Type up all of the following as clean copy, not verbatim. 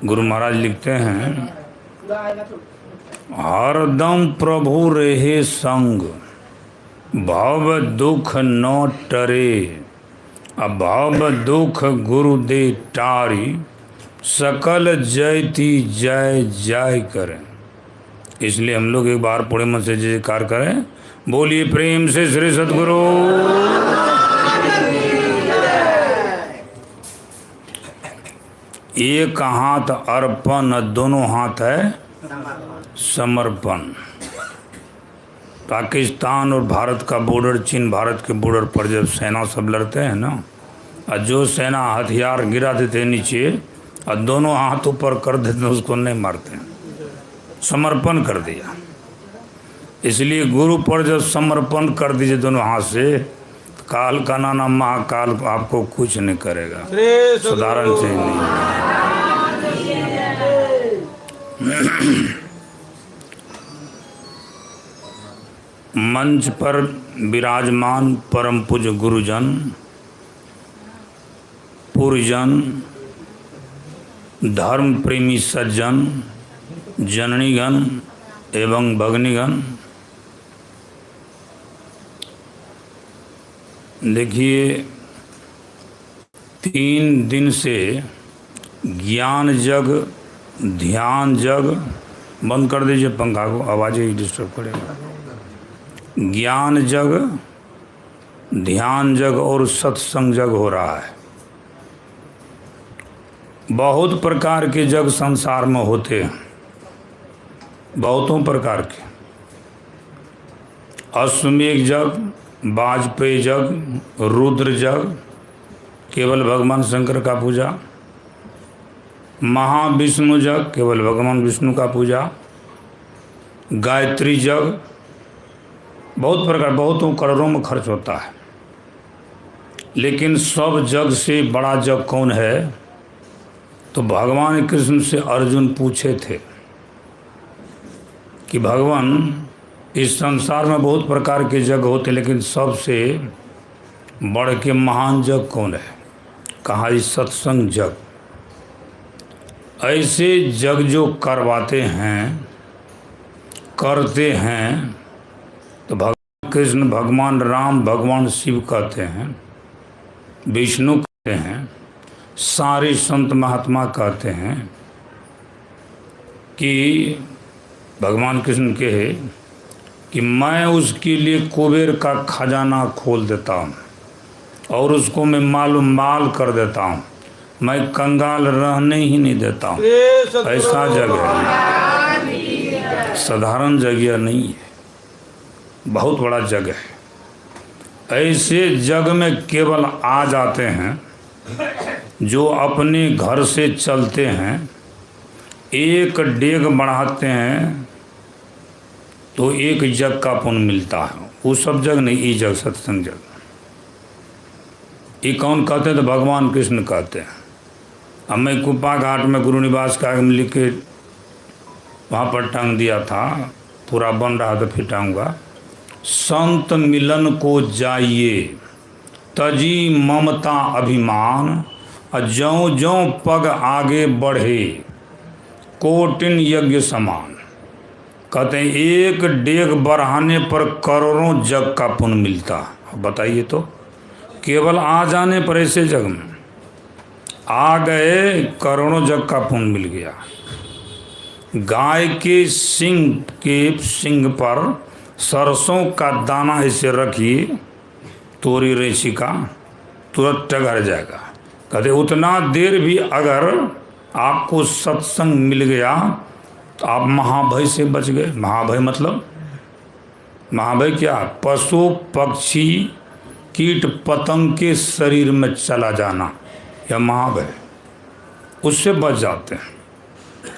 गुरु महाराज लिखते हैं, हरदम प्रभु रहे संग, भव दुख न टरे, अभव दुख गुरु दे टारी, सकल जयति जय जय करें। इसलिए हम लोग एक बार पूरे मन से जयकार करें, बोलिए प्रेम से श्री सद्गुरु। एक हाथ अर्पण, दोनों हाथ है समर्पण। पाकिस्तान और भारत का बॉर्डर, चीन भारत के बॉर्डर पर जब सेना सब लड़ते हैं ना, और जो सेना हथियार गिरा देते नीचे और दोनों हाथ ऊपर कर देते उसको नहीं मारते, समर्पण कर दिया। इसलिए गुरु पर जब समर्पण कर दीजिए दोनों हाथ से, काल का नाना महाकाल आपको कुछ नहीं करेगा, साधारण से नहीं। मंच पर विराजमान परम पूज्य गुरुजन, पुरजन, धर्म प्रेमी सज्जन, जननीगण एवं भगनीगण, देखिए 3 दिन से ज्ञान जग, ध्यान जग, बंद कर दीजिए पंखा को, आवाज़ें ही डिस्टर्ब करेगा। ज्ञान जग, ध्यान जग और सत्संग जग हो रहा है। बहुत प्रकार के जग संसार में होते हैं, बहुतों प्रकार के। अश्वमेघ जग, वाजपेयी जग, रुद्र जग, केवल भगवान शंकर का पूजा, महाविष्णु जग, केवल भगवान विष्णु का पूजा, गायत्री जग, बहुत प्रकार, बहुतों करोड़ों में खर्च होता है। लेकिन सब जग से बड़ा जग कौन है? तो भगवान कृष्ण से अर्जुन पूछे थे कि भगवान, इस संसार में बहुत प्रकार के जग होते, लेकिन सबसे बढ़ के महान जग कौन है? कहा, इस सत्संग जग। ऐसे जग जो करवाते हैं, करते हैं, तो भगवान कृष्ण, भगवान राम, भगवान शिव कहते हैं, विष्णु कहते हैं, सारे संत महात्मा कहते हैं कि भगवान कृष्ण कहे कि मैं उसके लिए कुबेर का खजाना खोल देता हूँ और उसको मैं माल कर देता हूँ, मैं कंगाल रहने ही नहीं देता हूँ। ऐसा जगह है, साधारण जगह नहीं है, बहुत बड़ा जगह है। ऐसे जग में केवल आ जाते हैं जो अपने घर से चलते हैं, एक डेग बढ़ाते हैं तो एक जग का पुण्य मिलता है। वो सब जग नहीं, ये जग सत्संग जग। ये कौन कहते हैं? तो भगवान कृष्ण कहते हैं। अब मैं कुप्पा घाट में गुरु निवास का लिख के वहाँ पर टांग दिया था, पूरा बन रहा था, फिर टांगूंगा। संत मिलन को जाइए, तजी ममता अभिमान, और ज्यों ज्यों पग आगे बढ़े, कोटिन यज्ञ समान। कहते हैं एक डेग बढ़ाने पर करोड़ों जग का पुण्य मिलता। बताइए तो, केवल आ जाने पर ऐसे जग में आ गए, करोड़ों जग का पुण्य मिल गया। गाय के सिंग पर सरसों का दाना ऐसे रखिए, तोरी रेची का, तुरंत टगर जाएगा। कहते उतना देर भी अगर आपको सत्संग मिल गया तो आप महाभय से बच गए। महाभय मतलब, महाभय क्या? पशु पक्षी कीट पतंग के शरीर में चला जाना, या महाभय, उससे बच जाते हैं।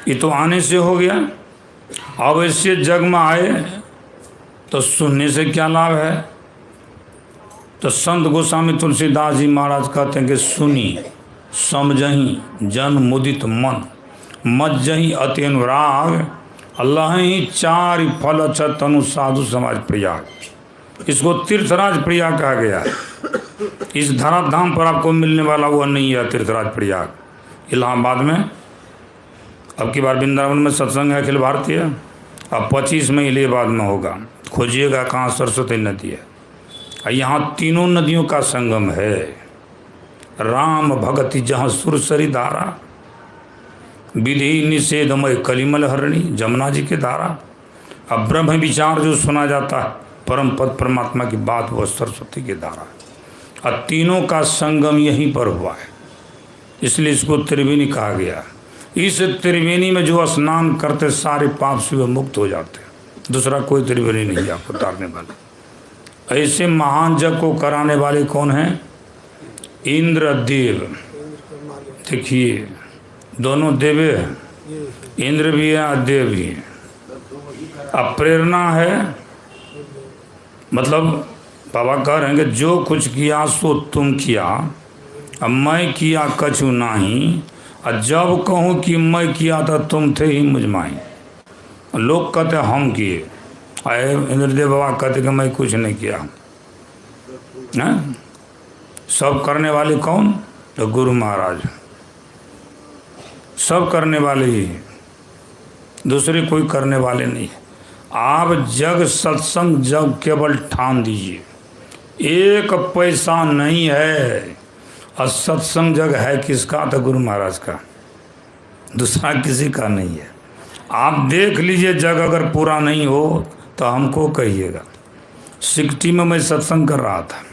ये तो आने से हो गया। अब ऐसे जग में आए तो सुनने से क्या लाभ है? तो संत गोस्वामी तुलसीदास जी महाराज कहते हैं कि सुनी समझही जन मुदित मन, मज्जही अति अनुराग, अल्लाह ही चार फल अच्छा तनु साधु समाज प्रयाग। इसको तीर्थराज प्रयाग कहा गया है। इस धरा धाम पर आपको मिलने वाला वो नहीं है तीर्थराज प्रयाग। इलाहाबाद में अब की बार वृंदावन में सत्संग है अखिल भारतीय, अब 25 में इलाहाबाद में होगा। खोजिएगा कहाँ सरस्वती नदी है। यहाँ तीनों नदियों का संगम है। राम भगति जहाँ सुरसरी धारा, विधि निषेधमय कलिमल हरणी, जमुना जी की धारा। अब ब्रह्म विचार जो सुना जाता है, परम पद परमात्मा की बात, वो सरस्वती की धारा। और तीनों का संगम यहीं पर हुआ है, इसलिए इसको त्रिवेणी कहा गया। इस त्रिवेणी में जो स्नान करते सारे पाप से वे मुक्त हो जाते हैं। दूसरा कोई त्रिवेणी नहीं आपको उतारने वाले। ऐसे महान जग को कराने वाले कौन हैं? इंद्र देव। देखिए दोनों देवे हैं, इंद्र भी है और देव भी है। अब प्रेरणा है, मतलब बाबा कह रहे हैं कि जो कुछ किया सो तुम किया, अब मैं किया कछु नहीं, और जब कहूँ कि मैं किया था तुम थे ही मुझमाई। लोग कहते हम किए, इंद्रदेव बाबा कहते कि मैं कुछ नहीं किया है। सब करने वाले कौन? तो गुरु महाराज। सब करने वाले ही, दूसरे कोई करने वाले नहीं। आप जग सत्संग जब केवल ठान दीजिए, एक पैसा नहीं है। और सत्संग जग है किसका? तो गुरु महाराज का, दूसरा किसी का नहीं है। आप देख लीजिए, जग अगर पूरा नहीं हो तो हमको कहिएगा। 60 में मैं सत्संग कर रहा था,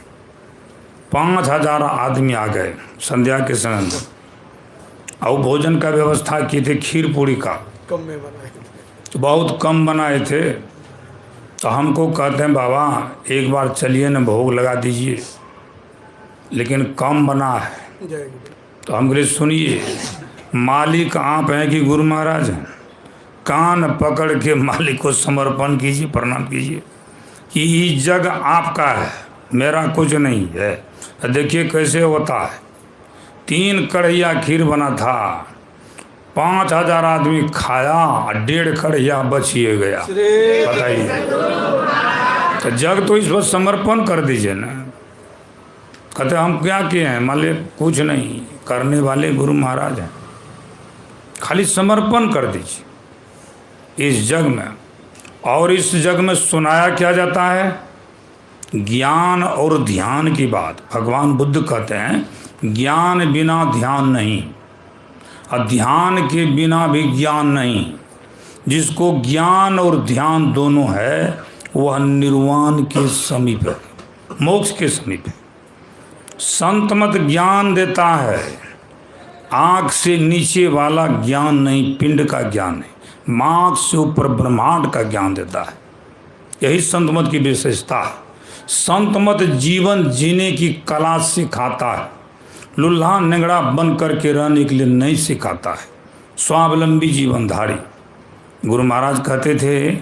5000 आदमी आ गए संध्या के समय में, और भोजन का व्यवस्था की थी, खीर पूरी का कम में बनाए तो बहुत कम बनाए थे। तो हमको कहते हैं बाबा एक बार चलिए न भोग लगा दीजिए, लेकिन कम बना है। तो हम बोले सुनिए, मालिक आप हैं कि गुरु महाराज हैं? कान पकड़ के मालिक को समर्पण कीजिए, प्रणाम कीजिए कि ये जग आपका है, मेरा कुछ नहीं है। देखिए कैसे होता है। 3 कढ़ैया खीर बना था, 5000 आदमी खाया, 1.5 कढ़ैया बचिए गया। बताइए, तो जग तो इस पर समर्पण कर दीजिए ना। कहते हम क्या किए हैं? मान लीजिए कुछ नहीं, करने वाले गुरु महाराज हैं, खाली समर्पण कर दीजिए इस जग में। और इस जग में सुनाया क्या जाता है? ज्ञान और ध्यान की बात। भगवान बुद्ध कहते हैं ज्ञान बिना ध्यान नहीं, और ध्यान के बिना भी ज्ञान नहीं। जिसको ज्ञान और ध्यान दोनों है वह निर्वाण के समीप है, मोक्ष के समीप है। संत मत ज्ञान देता है, आँख से नीचे वाला ज्ञान नहीं, पिंड का ज्ञान नहीं, माँ से ऊपर ब्रह्मांड का ज्ञान देता है। यही संत मत की विशेषता है। संत मत जीवन जीने की कला सिखाता है, लुल्हा निगड़ा बन करके रहने के लिए नहीं सिखाता है। स्वावलंबी जीवनधारी। गुरु महाराज कहते थे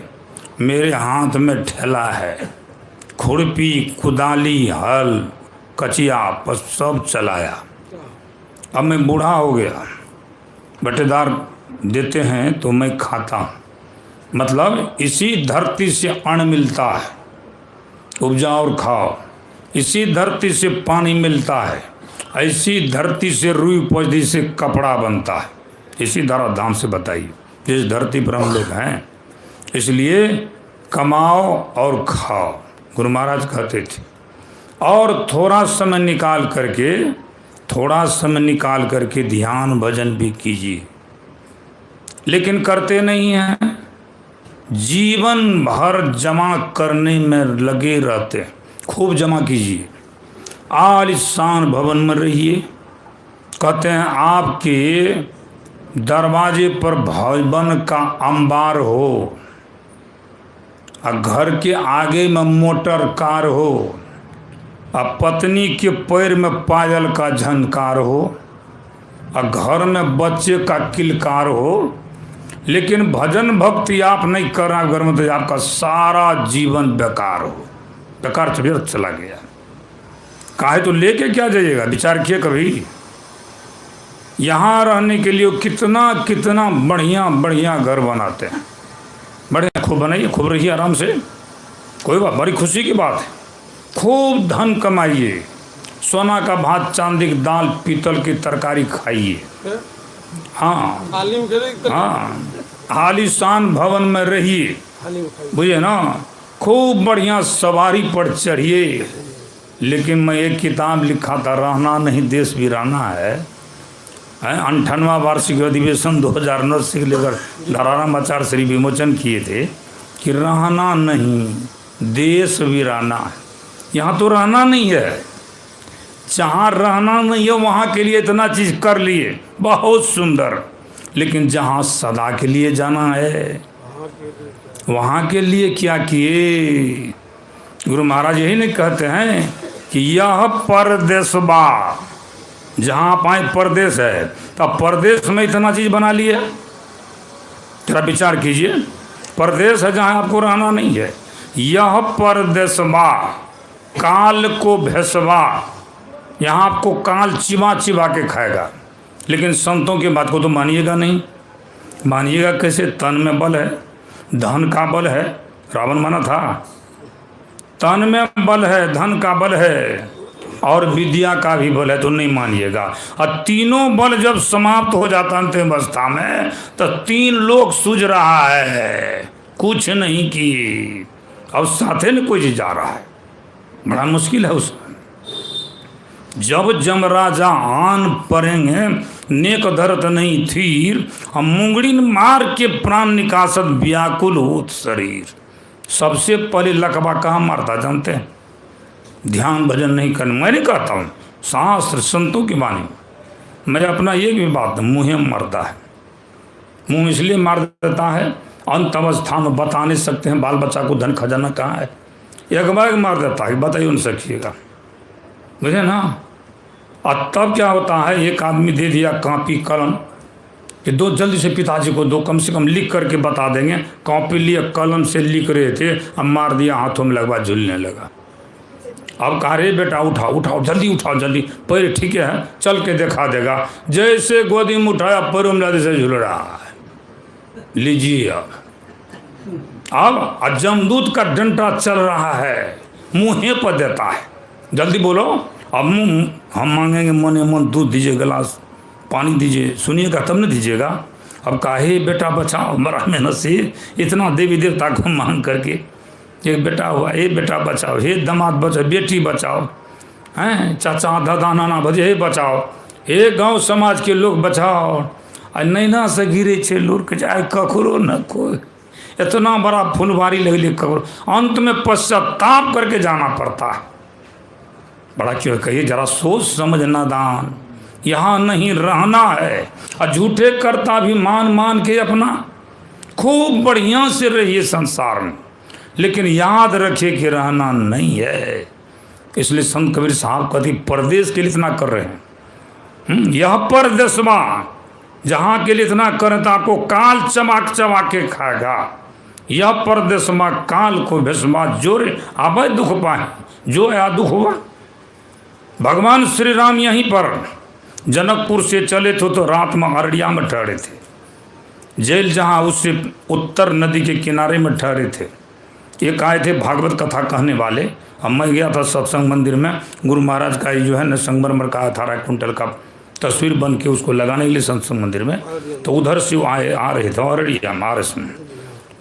मेरे हाथ में ठेला है, खुरपी कुदाली हल कचिया पर सब चलाया। अब मैं बूढ़ा हो गया, बटेदार देते हैं तो मैं खाता हूँ। मतलब इसी धरती से अन्न मिलता है, उपजाओ और खाओ। इसी धरती से पानी मिलता है, ऐसी धरती से रुई पौधी से कपड़ा बनता है। इसी धराधाम से बताइए, जिस धरती पर हम लोग हैं। इसलिए कमाओ और खाओ, गुरु महाराज कहते थे। और थोड़ा समय निकाल करके ध्यान भजन भी कीजिए, लेकिन करते नहीं हैं। जीवन भर जमा करने में लगे रहते हैं। खूब जमा कीजिए, आलिशान भवन में रहिए। कहते हैं आपके दरवाजे पर भवन का अंबार हो, और घर के आगे में मोटर कार हो, और पत्नी के पैर में पायल का झनकार हो, और घर में बच्चे का किलकार हो, लेकिन भजन भक्ति आप नहीं कर रहे घर में, तो आपका सारा जीवन बेकार हो, बेकार से व्यर्थ चला गया। काहे तो लेके क्या जाइएगा? विचार किए कभी? यहाँ रहने के लिए कितना कितना बढ़िया बढ़िया घर बनाते हैं। बढ़िया, खूब बनाइए, खूब रहिए आराम से, कोई बात, बड़ी खुशी की बात है। खूब धन कमाइए, सोना का भात, चांदी की दाल, पीतल की तरकारी खाइए, हाँ हाली में खेले हाँ, आलीशान भवन में रहिए, हाली में खाई बुझे ना, खूब बढ़िया सवारी पर चढ़िए। लेकिन मैं एक किताब लिखा था, रहना नहीं देश वीराना है। 58वां वार्षिक अधिवेशन 2009 से लेकर धराराम आचार्य श्री विमोचन किए थे कि रहना नहीं देश वीराना है। यहाँ तो रहना नहीं है, जहाँ रहना नहीं है वहाँ के लिए इतना चीज़ कर लिए, बहुत सुंदर। लेकिन जहाँ सदा के लिए जाना है वहाँ के लिए क्या किए? गुरु महाराज यही नहीं कहते हैं कि यह परदेशबा, जहाँ आप आए परदेश है, तब परदेश में इतना चीज़ बना लिए। जरा विचार कीजिए, परदेश है जहाँ आपको रहना नहीं है। यह परदेशबा काल को भेसबा, यहाँ आपको काल चिबा चिबा के खाएगा। लेकिन संतों की बात को तो मानिएगा नहीं। मानिएगा कैसे? तन में बल है, धन का बल है, रावण माना था। तन में बल है, धन का बल है और विद्या का भी बल है, तो नहीं मानिएगा। और तीनों बल जब समाप्त हो जाता अंतिम अवस्था में, तो 3 लोग सूझ रहा है, कुछ नहीं की, और साथे में कोई जा रहा है। बड़ा मुश्किल है उसमें। जब जमराजा आन पड़ेंगे, नेक धरत नहीं थीर, और मुंगड़ी मार के प्राण निकासत व्याकुल होत शरीर। सबसे पहले लकवा कहाँ मारता जानते हैं? ध्यान भजन नहीं करने। मैं नहीं कहता हूँ, शास्त्र संतों की वाणी। मैं अपना एक भी बात, मुँह मरता है। मुँह इसलिए मार देता है, अंत अवस्था में बता नहीं सकते हैं बाल बच्चा को धन खजाना कहाँ है, एक बार मार देता है, बताइए उन सकिएगा, बुझे ना। और तब क्या होता है, एक आदमी दे दिया कॉपी कलम कि दो, जल्दी से पिताजी को दो, कम से कम लिख करके बता देंगे। कॉपी लिए, कलम से लिख रहे थे, अब मार दिया, हाथों में लगवा, झूलने लगा। अब कहा रे बेटा उठाओ उठाओ, जल्दी उठाओ जल्दी, पैर ठीक है, चल के दिखा देगा। जैसे गोदी में उठाया, पैरों में जैसे झूल रहा है। लीजिए अब जमदूत का डंडा चल रहा है, मुँह पर देता है, जल्दी बोलो। अब हम मांगेंगे मन मन, दूध दीजिए, गिलास पानी दीजिए, सुनिएगा तब न दीजिएगा। अब काहे बेटा बचाओ, बड़ा मेहनत से इतना देवी देवता को मांग करके एक बेटा हुआ, हे बेटा बचाओ, हे दामाद बचाओ, बेटी बचाओ, हैं चाचा दादा नाना भजे, हे बचाओ, हे गांव समाज के लोग बचाओ। आ नैना से गिरे छे लोग के जाए, ककरो न कोई, इतना बड़ा फुलवारी लगली ककरो। अंत में पश्चाताप करके जाना पड़ता है। बड़ा क्यों कहिए, जरा सोच समझ नादान, यहाँ नहीं रहना है। और झूठे करता भी मान मान के अपना खूब बढ़िया से रहिए संसार में, लेकिन याद रखिए कि रहना नहीं है। इसलिए संत कबीर साहब कभी परदेश के लिए इतना कर रहे हैं। यह परदेशवा, जहाँ के लिए इतना करें तो आपको काल चमाक चबा के खाएगा। यह परदेशवा काल को भेषमा, जोरे आबे दुख पाए, जो या दुख हुआ। भगवान श्री राम यहीं पर जनकपुर से चले थे तो रात में अररिया में ठहरे थे। जेल जहाँ उससे उत्तर नदी के किनारे में ठहरे थे। एक आए थे भागवत कथा कहने वाले। अब मैं गया था सत्संग मंदिर में, गुरु महाराज का जो है न संगमरमर का 18 कुंटल का तस्वीर बन के उसको लगाने के लिए सत्संग मंदिर में, तो उधर से आ रहे थे अररिया मारस में।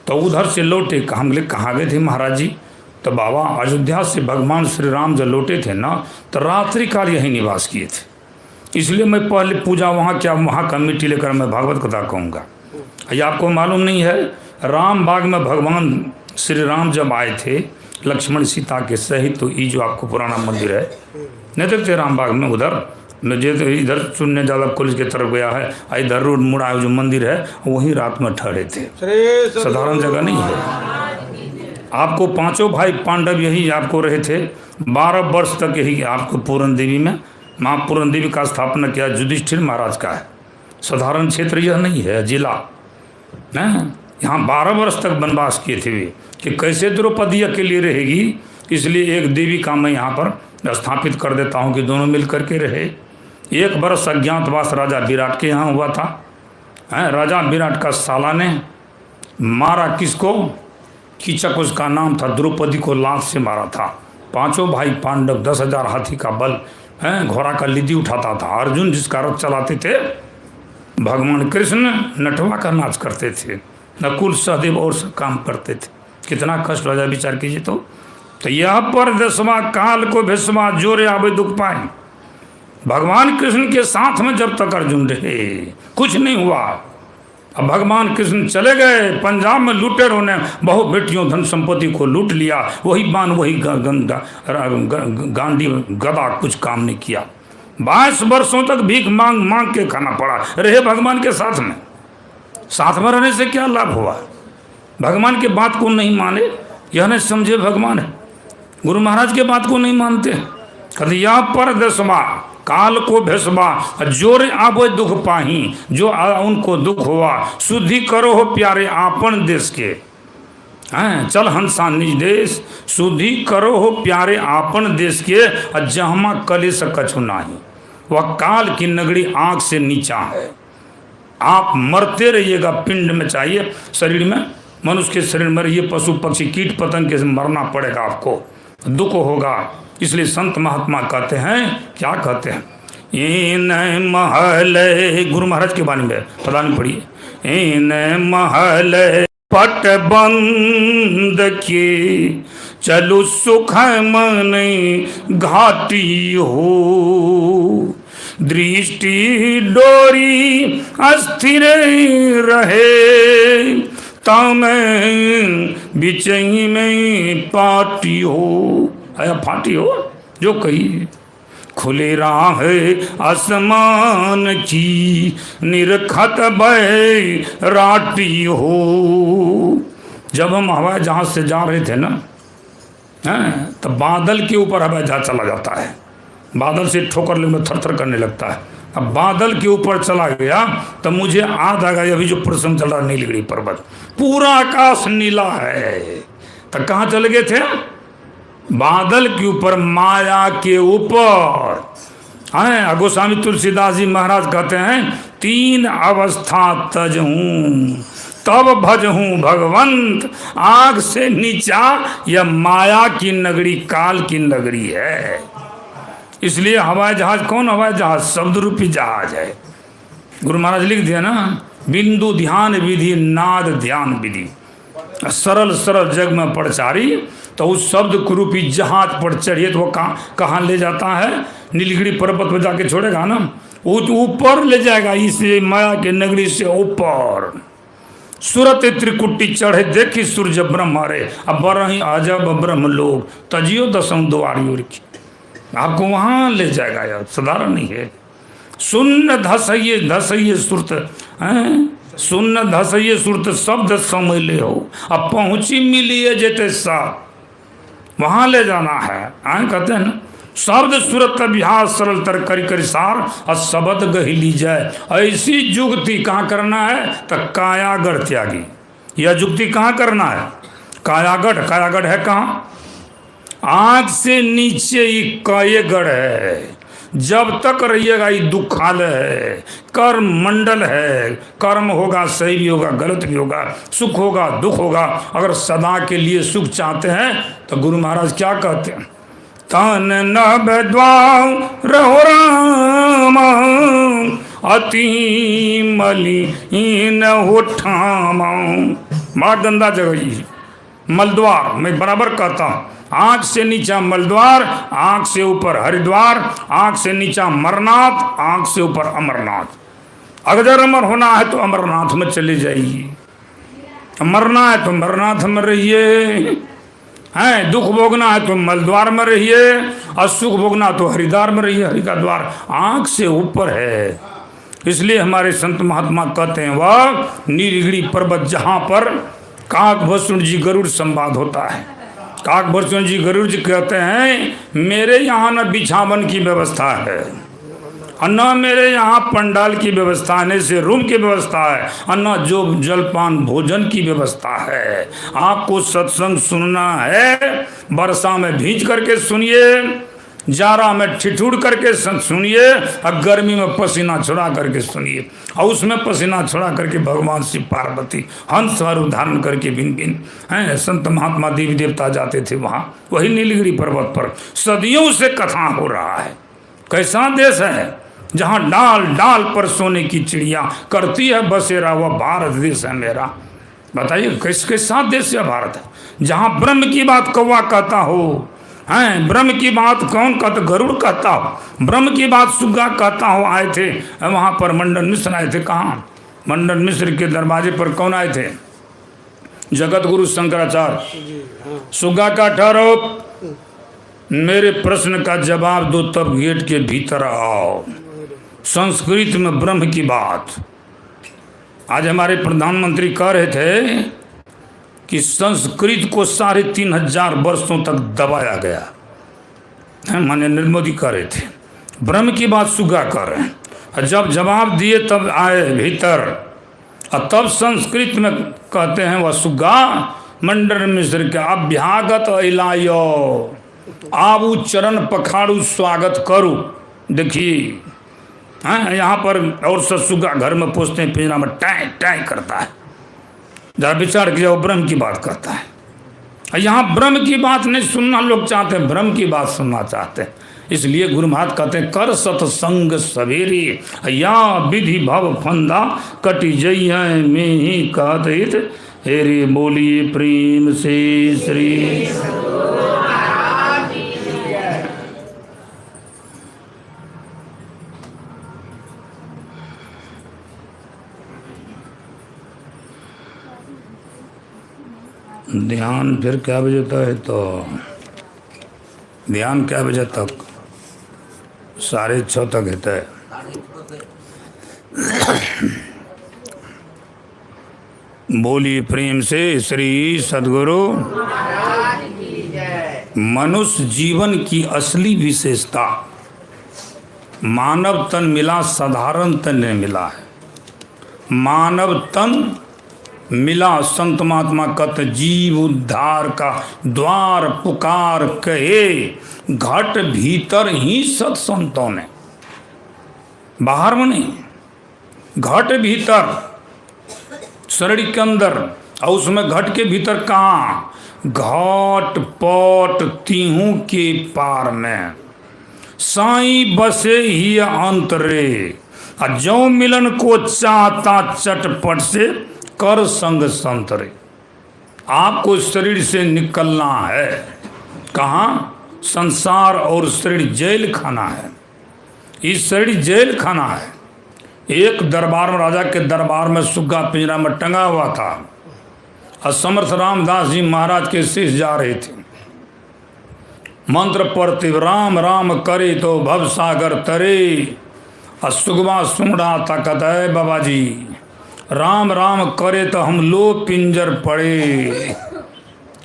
तो उधर से लौटे, हम बोले कहाँ गए थे महाराज जी? तो बाबा अयोध्या से भगवान श्री राम जब लौटे थे ना, तो रात्रि काल यहीं निवास किए थे। इसलिए मैं पहले पूजा वहाँ क्या, वहाँ का मिट्टी लेकर मैं भागवत कथा कहूँगा। ये आपको मालूम नहीं है, राम बाग में भगवान श्री राम जब आए थे लक्ष्मण सीता के सहित, तो ये जो आपको पुराना मंदिर है नहीं देखते राम बाग में, उधर जो इधर चुनने ज़्यादा कॉलेज की तरफ गया है, इधर रोड मुड़ा जो मंदिर है, वहीं रात में ठहरे थे। साधारण जगह नहीं है। आपको 5 भाई पांडव यही आपको रहे थे। 12 वर्ष तक यही आपको पूरन देवी में, माँ पूरन देवी का स्थापना किया युधिष्ठिर महाराज का है। साधारण क्षेत्र यह नहीं है, जिला है। यहाँ 12 वर्ष तक वनवास किए थे वे, कि कैसे द्रौपदी अकेली रहेगी। इसलिए एक देवी का मैं यहाँ पर स्थापित कर देता हूँ कि दोनों मिल करके रहे। 1 वर्ष अज्ञातवास राजा विराट के यहाँ हुआ था। राजा विराट का साला ने मारा किसको? कीचक उसका नाम था, द्रौपदी को लात से मारा था। 5 भाई पांडव, 10,000 हाथी का बल, घोड़ा का लिदी उठाता था। अर्जुन जिसका रथ चलाते थे, भगवान कृष्ण नटवा का नाच करते थे, नकुल सहदेव और सब काम करते थे। कितना कष्ट हो जाए, विचार कीजिए। तो यह पर दसवा काल को भेसवा जोरे आवे दुख पाए। भगवान कृष्ण के साथ में जब तक अर्जुन रहे कुछ नहीं हुआ। अब भगवान कृष्ण चले गए, पंजाब में लुटेरों ने बहु बेटियों धन संपत्ति को लूट लिया। वही बाण वही गांधी गदा कुछ काम नहीं किया। 22 वर्षों तक भीख मांग मांग के खाना पड़ा। रहे भगवान के साथ में, साथ में रहने से क्या लाभ हुआ? भगवान के बात को नहीं माने, यह नहीं समझे भगवान है, गुरु महाराज के बात को नहीं मानते। कहते या पर दसवा काल को भेसवा जोरे आबो दुख पाही। जो उनको दुख हुआ शुद्धि करो हो प्यारे आपन देश के। चल हंसा निज देश शुद्धि करो हो प्यारे आपन देश के। जहमा कलेश कछु नाही, वह काल की नगरी आंख से नीचा है। आप मरते रहिएगा, पिंड में चाहिए, शरीर में, मनुष्य के शरीर में रहिए, पशु पक्षी कीट पतंग के मरना पड़ेगा, आपको दुख होगा। इसलिए संत महात्मा कहते हैं, क्या कहते हैं, इन महल, गुरु महाराज के बारे में पता नहीं पढ़िए। इन महल पट बंद के चलो सुख मन घाटी हो। दृष्टि डोरी अस्थिर रहे तम बिचई में पाटी हो। आया फाटी हो जो कही। खुले राह आसमान की निरखत भय राटी हो। जब हम हवाई जहाज से जा रहे थे ना, तो बादल के ऊपर हवाई जहाज चला जाता है, बादल से ठोकर लेने में थर-थर करने लगता है। अब बादल के ऊपर चला गया तो मुझे याद आ गया, अभी जो प्रसंग चल रहा नीलगिरी पर्वत, पूरा आकाश नीला है। तो कहाँ चले गए थे? बादल के ऊपर, माया के ऊपर। गोस्वामी तुलसीदास जी महाराज कहते हैं, 3 अवस्था तजहूं तब भजहूं भगवंत। आग से नीचा यह माया की नगरी, काल की नगरी है। इसलिए हवाई जहाज कौन? हवाई जहाज शब्द रूपी जहाज है। गुरु महाराज लिख दिया ना, बिंदु ध्यान विधि नाद ध्यान विधि, सरल सरल जग में प्रचारी। तो उस शब्द रूपी जहाज पर चढ़िए तो वो कहाँ ले जाता है? नीलगिरी पर्वत पर जाके छोड़ेगा ना, वो ऊपर ले जाएगा, इसे माया के नगरी से ऊपर। सूरत त्रिकुटी चढ़े देखी सूर्य ब्रह्म रे, अब बरही अजब ब्रह्म लोग तजियो दसम द्वारियों की। आपको वहाँ ले जाएगा यार, साधारण नहीं है। सुन्न धसइये सुरत, सुन्न धसइये सुरत शब्द समझ ले हो। अब पहुँची मिलिए जेते साथ, वहाँ ले जाना है। कहते हैं ना, शब्द सूरत अभ्यास सरल तर करी सार और शब्द गही ली जाए। ऐसी जुगती कहाँ करना है? तो कायागढ़ त्यागी। यह जुगती कहाँ करना है? कायागढ़। कायागढ़ है कहाँ? आँख से नीचे ही कायगढ़ है। जब तक रहिएगा ये दुखालय है, कर्म मंडल है। कर्म होगा, सही भी होगा, गलत भी होगा, सुख होगा, दुख होगा। अगर सदा के लिए सुख चाहते हैं तो गुरु महाराज क्या कहते हैं, तन नभ द्वार रहो राम अति मलिन उठाम। बड़ा गंदा जगह ही मलद्वार, मैं बराबर कहता हूँ। आँख से नीचा मलद्वार, आँख से ऊपर हरिद्वार, आँख से नीचा मरनाथ, आँख से ऊपर अमरनाथ। अगर अमर होना है तो अमरनाथ में चले जाइए, मरना है तो मरनाथ में रहिए, दुख भोगना है तो मलद्वार में रहिए, और सुख भोगना तो हरिद्वार में रहिए। हरि का द्वार आँख से ऊपर है। इसलिए हमारे संत महात्मा कहते हैं, वह नीलगिरी पर्वत जहाँ पर काकभूषण जी गरुड़ संवाद होता है। काकभूषण जी गरुड़ जी कहते हैं, मेरे यहाँ न बिछावन की व्यवस्था है, और न मेरे यहाँ पंडाल की व्यवस्था, न से रूम की व्यवस्था है, और न जो जलपान भोजन की व्यवस्था है। आपको सत्संग सुनना है, वर्षा में भींच करके सुनिए, जाड़ा में ठिठुर करके सुनिए, और गर्मी में पसीना छुड़ा करके सुनिए। और उसमें पसीना छुड़ा करके भगवान शिव पार्वती हंस स्वरूप धारण करके भिन्न भिन्न संत महात्मा देवी देवता जाते थे वहाँ, वही नीलगिरी पर्वत पर। सदियों से कथा हो रहा है। कैसा देश है? जहाँ डाल डाल पर सोने की चिड़िया करती है बसेरा, वह भारत देश है मेरा। बताइए किसके साथ देश है भारत है। जहाँ ब्रह्म की बात कौवा कहता हो, हैं ब्रह्म की बात कौन कहता, गरुड़ कहता हो, ब्रह्म की बात सुग्गा कहता हो। आए थे वहाँ पर मंडन मिश्र आए थे। कहाँ? मंडन मिश्र के दरवाजे पर कौन आए थे? जगत गुरु शंकराचार्य। सुग्गा का ठहरो, मेरे प्रश्न का जवाब दो तब गेट के भीतर आओ। संस्कृत में ब्रह्म की बात। आज हमारे प्रधानमंत्री कह रहे थे कि संस्कृत को 3500 वर्षों तक दबाया गया है। माननीय नरेंद्र मोदी कह रहे थे ब्रह्म की बात सुग्गा कर रहे हैं। जब जवाब दिए तब आए भीतर, और तब संस्कृत में कहते हैं वह सुग्गा मंडन मिश्र के अभ्यागत इलायो, आबू चरण पखाड़ू स्वागत करूँ। देखिए हाँ, यहाँ पर और सब सुग्गा घर में पोसते हैं, पिंजरा में टाई टाई करता है। जरा विचार किया, वो ब्रह्म की बात करता है। यहाँ ब्रह्म की बात नहीं सुनना लोग चाहते हैं, ब्रह्म की बात सुनना चाहते हैं। इसलिए गुरु महाराज कहते हैं कर सत्संग सवेरे, या विधि भव फंदा कटी जय में ही कहत हेरे बोलिए प्रेम से श्री। ध्यान फिर क्या बजे तक है? तो ध्यान क्या बजे तक? 6:30 तक है। बोलिए प्रेम से श्री सद्गुरु। मनुष्य जीवन की असली विशेषता मानव तन मिला, साधारण तन नहीं मिला है। मानव तन मिला, संत महात्मा कहते जीव उद्धार का द्वार पुकार कहे, घट भीतर ही सत्संतों ने, बाहर में नहीं, घट भीतर शरीर के अंदर। और उसमें घट के भीतर कहाँ? घट पट तीहू के पार में साईं बसे ही अंतरे। और जो मिलन को चाहता चटपट से कर संग संतरे। आपको शरीर से निकलना है। कहाँ? संसार और शरीर जेल खाना है। इस शरीर जेल खाना है। एक दरबार में, राजा के दरबार में सुग्गा पिंजरा में टंगा हुआ था। असमर्थ रामदास जी महाराज के शिष्य जा रहे थे, मंत्र पढ़ते राम राम करे तो भव सागर तरे। और सुगमा सुन रहा था, कहता है बाबा जी राम राम करे तो हम लो पिंजर पड़े।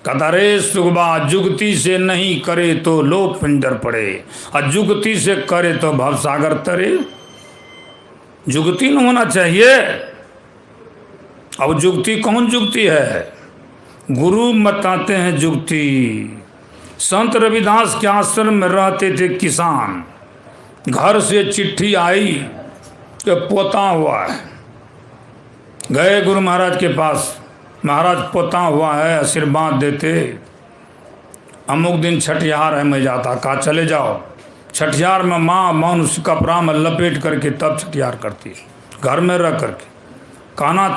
कहता रे सुगबा जुगती से नहीं करे तो लो पिंजर पड़े, और जुगती से करे तो भवसागर तरे। जुगती न होना चाहिए। अब जुगती कौन जुगती है? गुरु बताते हैं जुगती। संत रविदास के आश्रम में रहते थे किसान। घर से चिट्ठी आई कि पोता हुआ है। गए गुरु महाराज के पास, महाराज पोता हुआ है, आशीर्वाद देते। अमुक दिन छठियार है, मैं जाता। कहा चले जाओ। छठियार में माँ मनुष्य कपड़ा में लपेट करके तब छठियार करती है, घर में रख करके। काना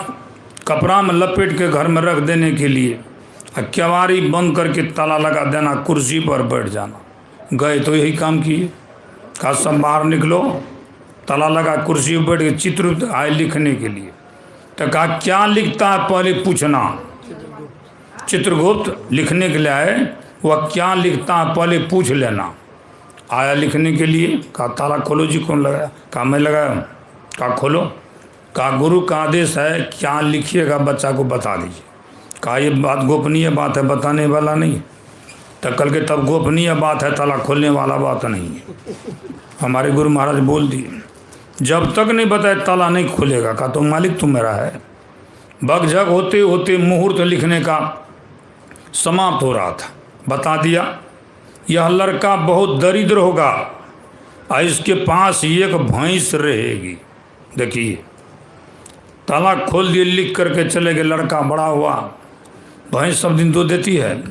कपड़ा में लपेट के घर में रख देने के लिए, क्यावारी बंद करके ताला लगा देना, कुर्सी पर बैठ जाना। गए तो यही काम किए। कहा सब बाहर निकलो। ताला लगा, कुर्सी पर बैठ के चित्र आए लिखने के लिए। तो कहा क्या लिखता है पहले पूछना। चित्रगुप्त लिखने के लिए आए, वह क्या लिखता है पहले पूछ लेना। आया लिखने के लिए। कहा ताला खोलो जी। कौन लगाया? कहा मैं लगाया। कहा खोलो। कहा गुरु का आदेश है, क्या लिखिएगा बच्चा को बता दीजिए। कहा ये बात गोपनीय बात है, बताने वाला नहीं। तो कल के तब गोपनीय बात है, ताला खोलने वाला बात नहीं है। हमारे गुरु महाराज बोल दिए जब तक नहीं बताए ताला नहीं खुलेगा। कहा तो मालिक तू मेरा है। बगझग होते होते मुहूर्त लिखने का समाप्त हो रहा था। बता दिया यह लड़का बहुत दरिद्र होगा और इसके पास एक भैंस रहेगी। देखिए ताला खोल दिए, लिख करके चले गए। लड़का बड़ा हुआ, भैंस सब दिन दूध देती है।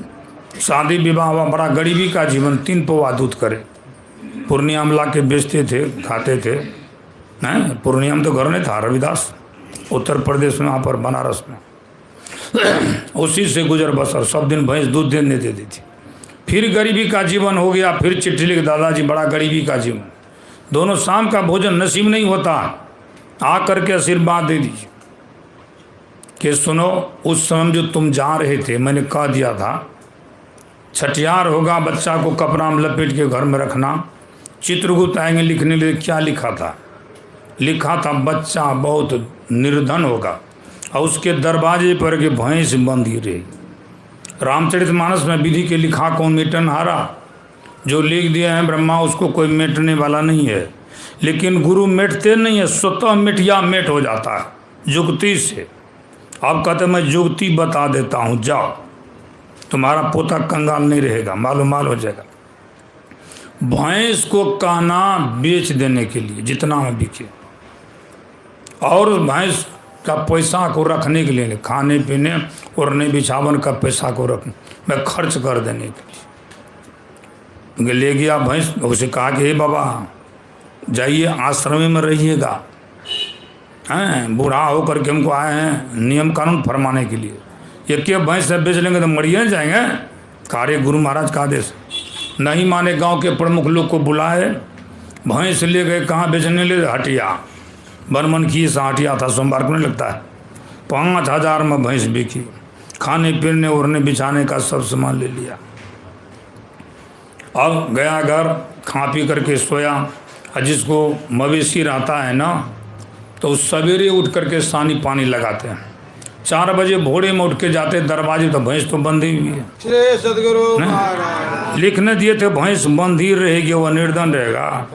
शादी विवाह हुआ, बड़ा गरीबी का जीवन, 3 पौवा दूध करे। पूर्णिया में ला के बेचते थे, खाते थे। हैं। पूर्णिया में तो घर नहीं था, रविदास उत्तर प्रदेश में, वहाँ पर बनारस में उसी से गुजर बसर, सब दिन भैंस दूध देने देती थी। फिर गरीबी का जीवन हो गया, फिर चिट्ठी लिख, दादाजी बड़ा गरीबी का जीवन, दोनों शाम का भोजन नसीब नहीं होता, आ करके आशीर्वाद दे दीजिए कि सुनो उस समय जो तुम जा रहे थे मैंने कह दिया था छठियार होगा बच्चा को कपड़ा में लपेट के घर में रखना। चित्रगुप्त आएंगे लिखने लिए, क्या लिखा था? लिखा था बच्चा बहुत निर्धन होगा और उसके दरवाजे पर के भैंस बंधी रही। रामचरितमानस में विधि के लिखा कौन मिटन हारा, जो लिख दिया है ब्रह्मा उसको कोई मिटने वाला नहीं है। लेकिन गुरु मिटते नहीं है, स्वतः मिटिया मिट हो जाता है जुगती से। अब कहते मैं जुगती बता देता हूँ, जाओ तुम्हारा पोता कंगाल नहीं रहेगा, मालूम माल हो जाएगा। भैंस को कहना बेच देने के लिए जितना में बिके, और भैंस का पैसा को रखने के लिए, खाने पीने ओढ़ने बिछावन का पैसा को रखने मैं खर्च कर देने के लिए ले गया भैंस। उसे कहा कि हे बाबा जाइए आश्रम में रहिएगा, हैं बूढ़ा होकर के हमको आए हैं नियम कानून फरमाने के लिए, ये क्या भैंस से बेच लेंगे तो मरिए जाएंगे। कार्य गुरु महाराज का आदेश नहीं माने, गांव के प्रमुख लोग को बुलाए, भैंस ले गए कहाँ बेचने ले, हटिया बर्मन की सा हटिया था, सोमवार को नहीं लगता है। 5,000 में भैंस बिकी, खाने पीने ओढ़ने बिछाने का सब सामान ले लिया। अब गया घर, खा पी करके सोया। और जिसको मवेशी रहता है ना तो सवेरे उठ करके सानी पानी लगाते हैं, 4 बजे भोरे में उठ के जाते दरवाजे तो भैंस तो बंधी हुई है। श्री सदगुरु लिखने दिए थे भैंस बंधी रहेगी वह निर्धन रहेगा,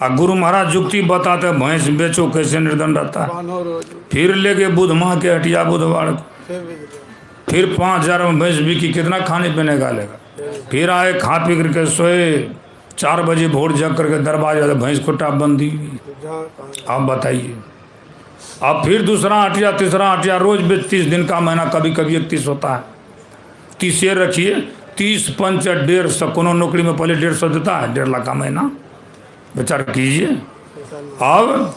और गुरु महाराज जुक्ति बताते भैंस बेचो कैसे निर्धन रहता है। फिर ले गए बुध माह के हटिया बुधवार को, फिर 5,000 में भैंस बिकी, कितना खाने पीने का लेगा। फिर आए खा पी करके सोए, 4 बजे भोर जग करके दरवाजे भैंस खुट्टा बंधी हुई। आप बताइए, अब फिर दूसरा हटिया तीसरा हटिया, रोज बेच 30 दिन का महीना, कभी कभी 31 होता है। 30 रखिए, 30 पंच 150, कोनो नौकरी में पहले 150 देता है, 1.5 लाख का महीना विचार कीजिए। अब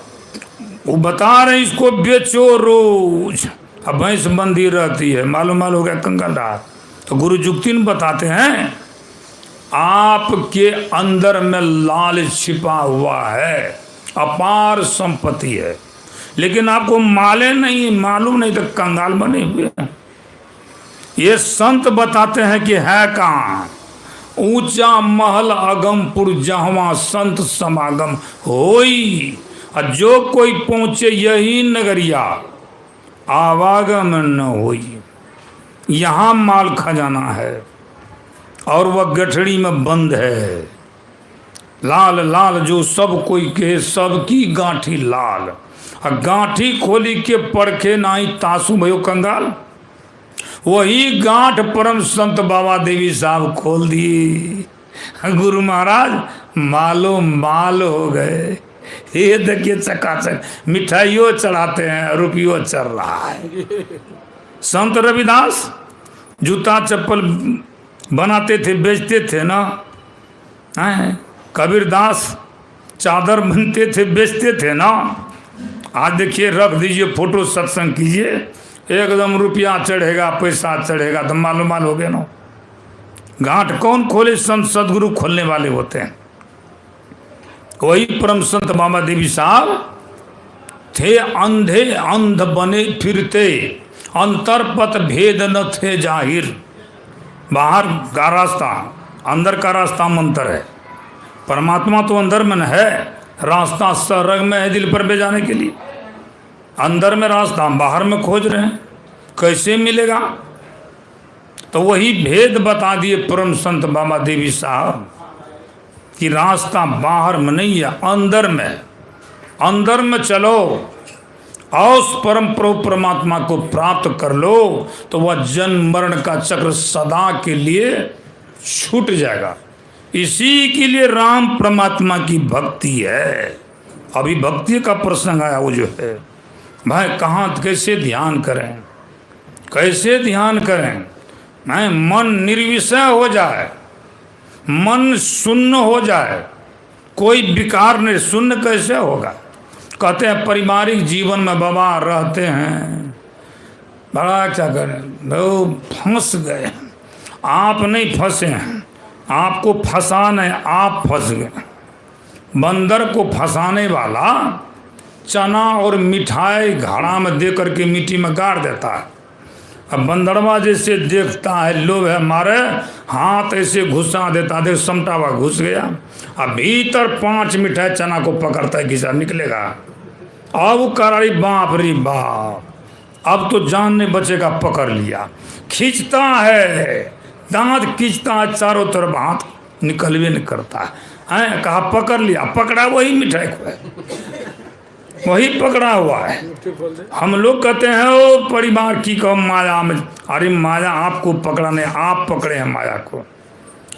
वो बता रहे इसको बेचो रोज, अब भैंस बंधी रहती है, मालूम हो गया कंगाल रहा। तो गुरु जुक्ति ने बताते हैं आपके अंदर में लाल छिपा हुआ है, अपार संपत्ति है, लेकिन आपको माले नहीं मालूम नहीं तो कंगाल बने हुए हैं। ये संत बताते हैं कि है कहाँ ऊंचा महल अगमपुर जहवा संत समागम होई, और जो कोई पहुंचे यही नगरिया आवागम न होई। यहाँ माल खजाना है और वह गठड़ी में बंद है, लाल लाल जो सब कोई के सबकी गांठी लाल, और गांठी खोली के परखे नाई तासु भयो कंगाल। वही गांठ परम संत बाबा देवी साहब खोल दिए, गुरु महाराज मालो माल हो गए। ये देखिए चकाचक मिठाइयों चढ़ाते हैं, रुपयों चल रहा है। संत रविदास जूता चप्पल बनाते थे बेचते थे ना, कबीरदास चादर बनते थे बेचते थे ना। आज देखिए रख दीजिए फोटो, सत्संग कीजिए, एकदम रुपया चढ़ेगा पैसा चढ़ेगा, तो मालूम हो गया ना। गांठ कौन खोले? संत सदगुरु खोलने वाले होते हैं। वही परम संत बाबा देवी साहब थे, अंधे अंध बने फिरते, अंतरपत भेद न थे जाहिर। बाहर का रास्ता अंदर का रास्ता मंत्र है, परमात्मा तो अंदर में है, रास्ता सरग में है दिल पर ले जाने के लिए। अंदर में रास्ता हम बाहर में खोज रहे हैं, कैसे मिलेगा? तो वही भेद बता दिए परम संत बाबा देवी साहब कि रास्ता बाहर में नहीं है, अंदर में। अंदर में चलो और उस परम प्रभु परमात्मा को प्राप्त कर लो, तो वह जन्म मरण का चक्र सदा के लिए छूट जाएगा। इसी के लिए राम परमात्मा की भक्ति है। अभी भक्ति का प्रसंग आया, वो जो है भाई कहाँ कैसे ध्यान करें, कैसे ध्यान करें? मन निर्विषय हो जाए, मन शून्य हो जाए, कोई विकार नहीं। शून्य कैसे होगा? कहते हैं पारिवारिक जीवन में बाबा रहते हैं, बड़ा क्या करें, वो फंस गए। आप नहीं फंसे हैं, आपको फंसाना है, आप फंस गए। बंदर को फंसाने वाला चना और मिठाई घड़ा में दे करके मिट्टी में गाड़ देता है। अब बंदरवा जैसे देखता है, लोभ है मारे, हाथ ऐसे घुसा देता, देख समटावा घुस गया। अब भीतर 5 मिठाई चना को पकड़ता है, किसा निकलेगा। अब वो करारी बाप रे बाप, अब तो जान नहीं बचेगा, पकड़ लिया, खींचता है, दांत खींचता है, चारों तरफ हाथ निकलवे नहीं करता है। कहा पकड़ लिया, पकड़ा वही मिठाई को है, वही पकड़ा हुआ है। हम लोग कहते हैं ओ परिवार की कहो माया में, अरे माया आपको पकड़ा नहीं, आप पकड़े हैं माया को।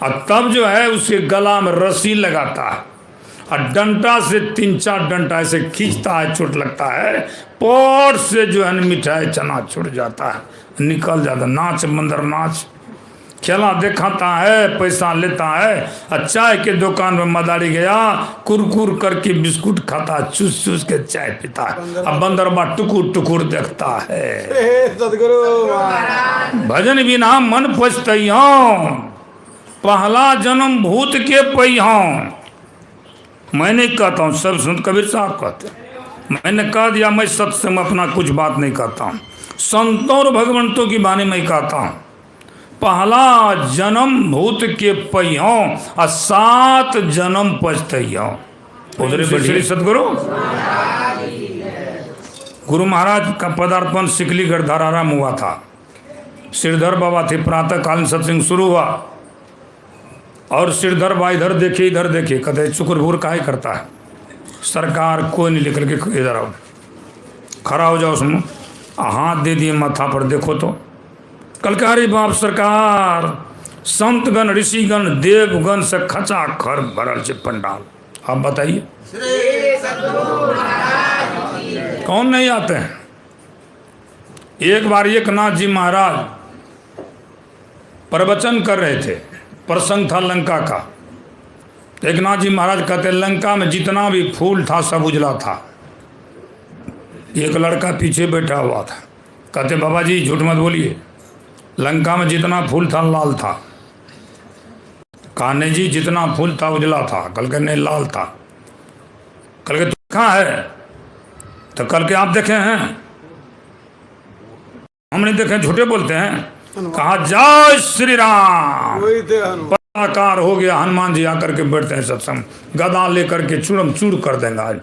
और तब जो है उसके गला में रस्सी लगाता है और डंटा से 3-4 डंटा ऐसे खींचता है, चोट लगता है, पोट से जो है मिठाई चना छूट जाता है, निकल जाता। नाच बंदर नाच, खेला दिखाता है, पैसा लेता है। और चाय के दुकान में मदारी गया, कुरकुर करके बिस्कुट खाता, चूस चूस के चाय पीता है। अब बंदरबा टुकुर टुकुर देखता है। सदगुरु भजन बिना मन पछतइयो, पहला जन्म भूत के पैहो। मैंने कहता हूँ, सब सुन, कबीर साहब कहते हैं, मैंने कह दिया, मैं सत्संग में अपना कुछ बात नहीं कहता हूँ, संतों और भगवंतों की वाणी में कहता हूँ। पहला जन्म भूत के पहियों और 7 जन्म पछतइयों। उधर श्री सदगुरु गुरु महाराज का पदार्पण सिकलीगढ़ धराराम हुआ था। श्रीधर बाबा थे, प्रातःकालीन सत्संग शुरू हुआ और श्रीधर बाबा इधर देखे इधर देखे, कहते चुकुरभूर काहे करता है, सरकार कोई नहीं, निकल के इधर आओ, खड़ा हो जाओ, सुनो। हाथ दे दिए माथा पर, देखो तो कलकारी बाप सरकार, संतगण ऋषिगण देवगण से खचा खर भरल से पंडाल। आप बताइए कौन नहीं आते हैं। एक बार एक नाथ जी महाराज प्रवचन कर रहे थे, प्रसंग था लंका का। एक नाथ जी महाराज कहते लंका में जितना भी फूल था सब उजला था। एक लड़का पीछे बैठा हुआ था, कहते बाबा जी झूठ मत बोलिए, लंका में जितना फूल था लाल था। कहा नहीं जी, जितना फूल था उजला था। कल के नहीं, लाल था। कल के देखा है, तो कल के आप देखे हैं, हमने देखे, झूठे बोलते हैं। कहा जय श्री राम, पराकार हो गया। हनुमान जी आकर के बैठते हैं सत्संग, गदा लेकर के चूरम चूर कर देंगे आज।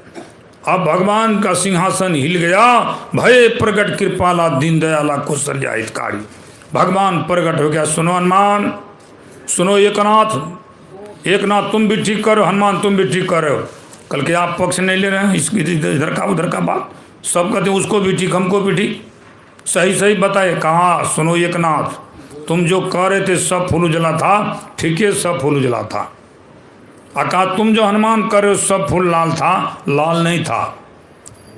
अब भगवान का सिंहासन हिल गया, भय प्रगट कृपाला दीन दयाला कौशल्या हितकारी। भगवान प्रकट हो गया, सुनो हनुमान, सुनो एकनाथ तुम भी ठीक करो, हनुमान तुम भी ठीक करो। कल के आप पक्ष नहीं ले रहे हैं, इसकी इधर का उधर का बात, सब कहते हैं उसको भी ठीक हमको भी ठीक, सही सही बताए। कहाँ सुनो एकनाथ, तुम जो कह रहे थे सब फूल उजला था, ठीक है सब फूल उजला था। कहा तुम जो हनुमान कर रहे हो सब फूल लाल था, लाल नहीं था।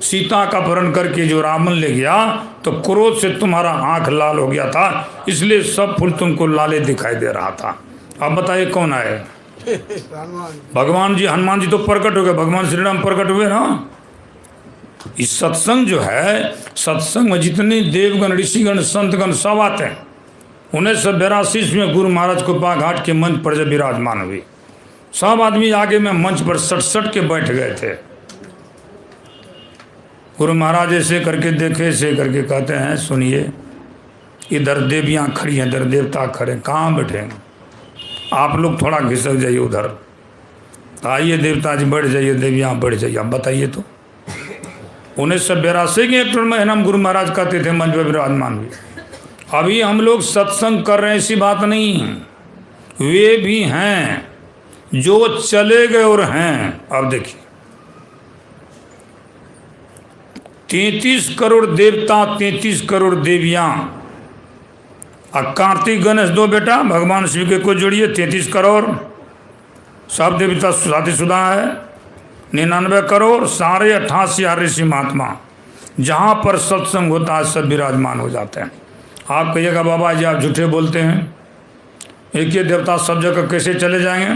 सीता का अपहरण करके जो रावण ले गया तो क्रोध से तुम्हारा आंख लाल हो गया था, इसलिए सब फूल तुमको लाले दिखाई दे रहा था। अब बताइए कौन आए? भगवान जी। हनुमान जी तो प्रकट हो गए, भगवान श्री राम प्रकट हुए ना। इस सत्संग जो है, सत्संग में जितने देवगण ऋषिगण संतगण सब आते हैं। 1982 में गुरु महाराज कृपा घाट के मंच पर जब विराजमान हुई, सब आदमी आगे में मंच पर सट के बैठ गए थे। गुरु महाराज ऐसे करके देखे, ऐसे करके कहते हैं सुनिए, इधर देवियाँ खड़ी हैं, इधर देवता खड़े, कहाँ बैठेंगे आप लोग, थोड़ा घिसक जाइए उधर, आइए देवता जी बैठ जाइए, देवियाँ बैठ जाइए। आप बताइए तो 1982 के अप्रैल महीना हम गुरु महाराज कहते थे मंच पर विराजमान हुए। अभी हम लोग सत्संग कर रहे हैं, ऐसी बात नहीं। वे भी हैं जो चले गए और हैं। अब देखिए 33 करोड़ देवता, 33 करोड़ देवियाँ और कार्तिक गणेश 2 बेटा, भगवान शिव के को जोड़िए 33 करोड़। सब देवता शादीशुदा है 99 करोड़, सारे 88 ऋषि महात्मा। जहाँ पर सत्संग होता है सब विराजमान हो जाते हैं। आप कहिएगा बाबा जी आप झूठे बोलते हैं, एक ही देवता सब जगह कैसे चले जाएंगे?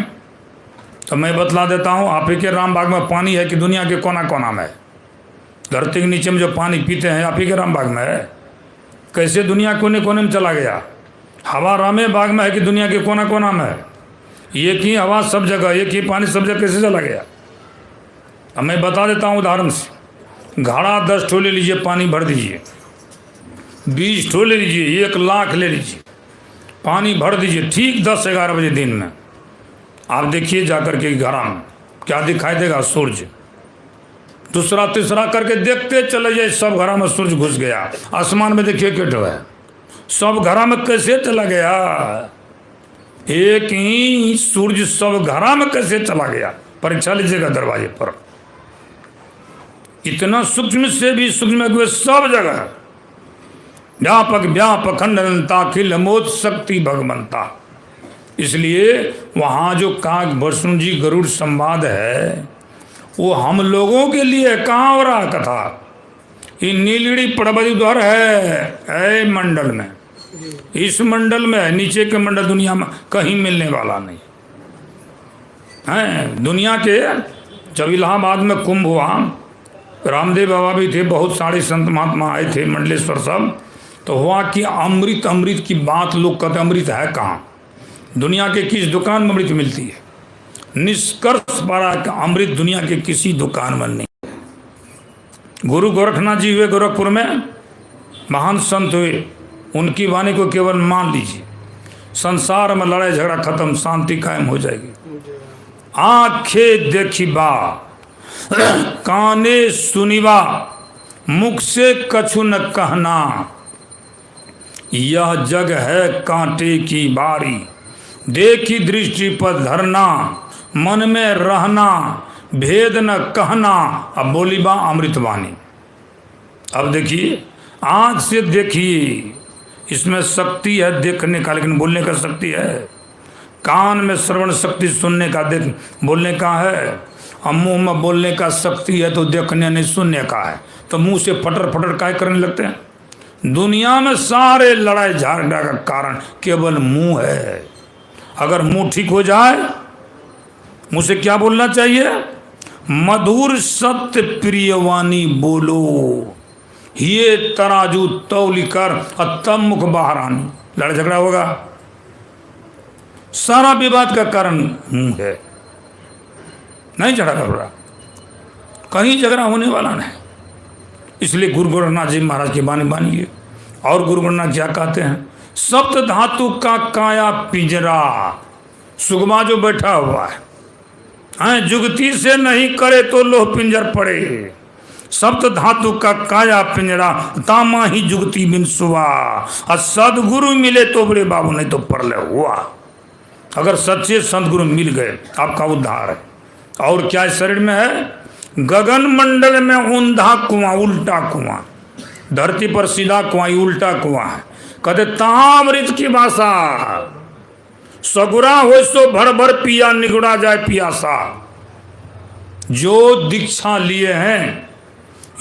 तो मैं बतला देता हूँ। आप एक राम बाग में पानी है कि दुनिया के कोना कोना में? धरती के नीचे में जो पानी पीते हैं आप ही के राम बाग में है। कैसे दुनिया कोने कोने में चला गया? हवा रामे बाग में है कि दुनिया के कोना कोना में है? एक ही हवा सब जगह, एक ही पानी सब जगह, कैसे चला गया? अब मैं बता देता हूँ उदाहरण से। घड़ा 10 ठो ले लीजिए, पानी भर दीजिए। 20 ठो ले लीजिए, 1 लाख ले लीजिए, पानी भर दीजिए। ठीक 10-11 बजे दिन में आप देखिए जाकर के घड़ा में क्या दिखाई देगा? सूर्य। दूसरा तीसरा करके देखते चले जाए, सब घड़ा में सूर्य घुस गया। आसमान में देखिए क्या है, सब घड़ा में कैसे चला गया? एक ही सूर्य सब घड़ा में कैसे चला गया? परीक्षा लीजिएगा दरवाजे पर। इतना सूक्ष्म से भी सूक्ष्म हुए सब जगह व्यापक व्यापक खंडनता अखिल मोद शक्ति भगवंता। इसलिए वहाँ जो काग भस्म जी गरुड़ संवाद है वो हम लोगों के लिए कहाँ हो रहा कथा? ये नीलड़ी प्रबल उधर है मंडल में, इस मंडल में है, नीचे के मंडल दुनिया में कहीं मिलने वाला नहीं है। दुनिया के जब इलाहाबाद में कुंभ हुआ, रामदेव बाबा भी थे, बहुत सारे संत महात्मा आए थे, मंडलेश्वर सब, तो हुआ कि अमृत अमृत की बात लोग कहते अमृत है कहाँ? दुनिया के किस दुकान में अमृत मिलती है? निष्कर्ष पड़ा कि अमृत दुनिया के किसी दुकान में नहीं। गुरु गोरखनाथ जी हुए गोरखपुर में, महान संत हुए, उनकी वाणी को केवल मान लीजिए, संसार में लड़ाई झगड़ा खत्म, शांति कायम हो जाएगी। आंखें देखिबा, काने सुनिबा, मुख से कछु न कहना, यह जग है कांटे की बारी, देखी दृष्टि पर धरना, मन में रहना, भेद न कहना। अब बोली बा अमृतवाणी। अब देखिए, आँख से देखिए, इसमें शक्ति है देखने का, लेकिन बोलने का शक्ति है। कान में श्रवण शक्ति सुनने का, देख बोलने का है। और मुंह में बोलने का शक्ति है तो देखने नहीं सुनने का है। तो मुंह से फटर फटर काय करने लगते हैं? दुनिया में सारे लड़ाई झगड़ा का कारण केवल मुंह है। अगर मुंह ठीक हो जाए, मुंह से क्या बोलना चाहिए? मधुर सत्य प्रियवाणी बोलो, ये तराजू तौली कर तब मुख बाहर आनी। लड़ झगड़ा होगा, सारा विवाद का कारण मुंह है। नहीं झगड़ा कर रहा, कहीं झगड़ा होने वाला नहीं। इसलिए गुरु गोरखनाथ जी महाराज की बानी बानिए। और गुरु गोरखनाथ क्या कहते हैं? सप्त धातु का काया पिंजरा, सुगमा जो बैठा हुआ है, जुगती से नहीं करे तो लोह पिंजर पड़े। सप्त धातु का काया पिंजरा, तामा ही जुगती बिन सुआ। और सदगुरु मिले तो बड़े बाबू, नहीं तो परले हुआ। अगर सच्चे संत गुरु मिल गए आपका उद्धार है। और क्या शरीर में है? गगन मंडल में ऊंधा कुआं, उल्टा कुआं, धरती पर सीधा कुआं, उल्टा कुआं है। कहते तामृत की भाषा, सगुरा हो सो भर भर पिया, निगुड़ा जाए पियासा। जो दीक्षा लिए हैं,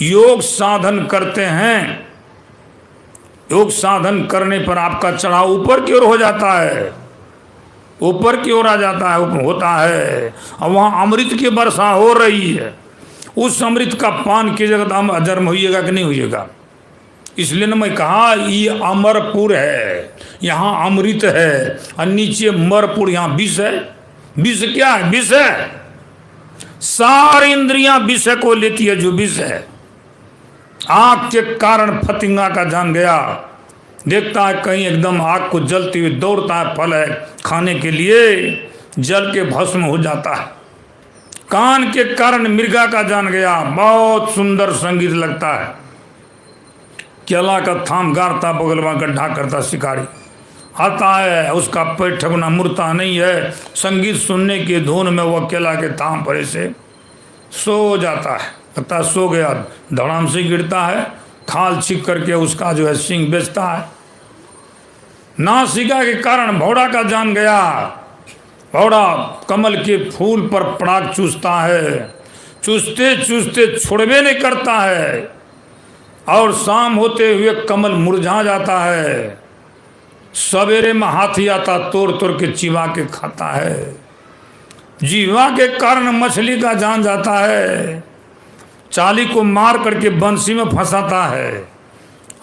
योग साधन करते हैं, योग साधन करने पर आपका चढ़ाव ऊपर की ओर हो जाता है, ऊपर की ओर आ जाता है, ऊपर होता है। और वहाँ अमृत की वर्षा हो रही है। उस अमृत का पान कीजिएगा तो हम अजन्म होइएगा कि नहीं होइएगा? इसलिए ना मैं कहा ये अमरपुर है, यहाँ अमृत है, और नीचे मरपुर, यहाँ विष है। विष क्या है? विष है। सारी इंद्रियां विष को लेती है, जो विष है। आग के कारण फतिंगा का जान गया, देखता है कहीं एकदम आग को जलती हुई, दौड़ता है, फल है खाने के लिए, जल के भस्म हो जाता है। कान के कारण मृगा का जान गया, बहुत सुंदर संगीत लगता है, केला का थाम गाड़ता, बगल में गड्ढा करता शिकारी आता है, उसका पेट ठगना मुड़ता नहीं है। संगीत सुनने के धुन में वह केला के थाम पर ऐसे सो जाता है, लगता सो गया, धड़ाम से गिरता है, खाल छिप करके उसका जो है सिंह बेचता है। नासिका के कारण भौड़ा का जान गया, भौड़ा कमल के फूल पर पराग चूसता है, चूसते चूसते छोड़वे नहीं करता है, और शाम होते हुए कमल मुरझा जाता है। सवेरे में हाथी आता, तोड़ तोड़ के चिवा के खाता है। जीवा के कारण मछली का जान जाता है। चाली को मार करके बंसी में फंसाता है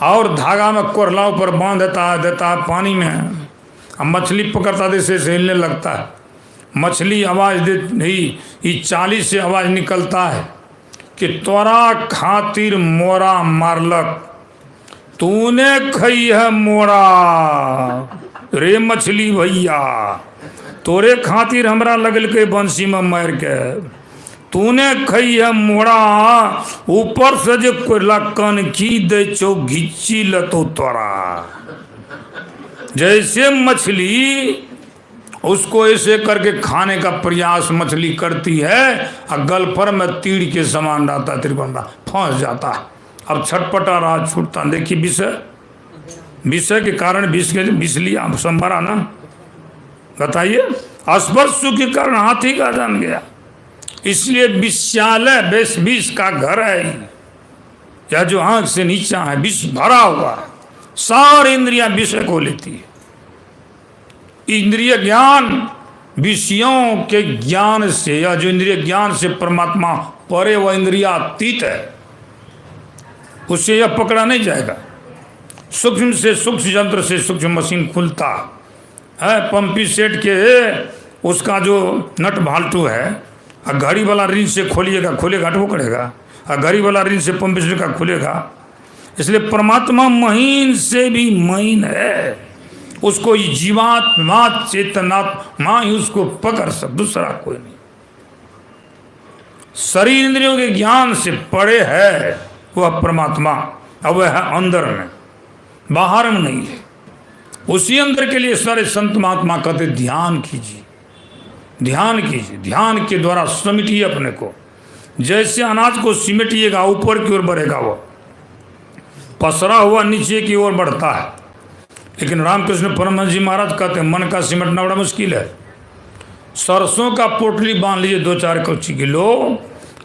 और धागा में कोरला ऊपर बांध देता है पानी में। अब मछली पकड़ता जैसे हिलने लगता है, मछली आवाज़ दे ही चाली से आवाज़ निकलता है कि तोरा खातिर मोरा मारलक, तूने खई है मोरा रे मछली भैया, तोरे खातिर हमरा लगल के बंसी में मार के, तूने खई है मोड़ा, ऊपर से जो कोयला कन की दे चो घिची लतो तोरा। जैसे मछली उसको ऐसे करके खाने का प्रयास मछली करती है और गलफर में तीड़ के समान रहता, त्रिपंडा फंस जाता। अब छटपटा रहा, छूटता। देखिए विषय के कारण विष लिया संभरा ना, बताइए। स्पर्श के कारण हाथी का जान गया, इसलिए विषयालय विष का घर है, या जो आंख से नीचा है विष भरा हुआ, सारी इंद्रियां विषय को लेती है। इंद्रिय ज्ञान विषयों के ज्ञान से, या जो इंद्रिय ज्ञान से परमात्मा परे वह इंद्रियातीत है, उससे यह पकड़ा नहीं जाएगा। सूक्ष्म से सूक्ष्म यंत्र से सूक्ष्म मशीन खुलता है, पंपी सेट के उसका जो नट भाल्टू है, घड़ी वाला रिंच से खोलिएगा खोलेगा तो वो करेगा, घड़ी वाला रिंच से पंपी सेट का खुलेगा। इसलिए परमात्मा महीन से भी महीन है, उसको जीवात्मा चेतनात्मा ही उसको पकड़ सक, दूसरा कोई नहीं। शरीर इंद्रियों के ज्ञान से परे है वह परमात्मा, अब वह है अंदर में, बाहर में नहीं है। उसी अंदर के लिए सारे संत महात्मा कहते ध्यान कीजिए, ध्यान कीजिए, ध्यान के द्वारा समेटिए अपने को। जैसे अनाज को सिमटिएगा ऊपर की ओर बढ़ेगा, वह पसरा हुआ नीचे की ओर बढ़ता है। लेकिन रामकृष्ण परमहंस जी महाराज कहते हैं मन का सिमटना बड़ा मुश्किल है। सरसों का पोटली बांध लीजिए 2-4 किलो,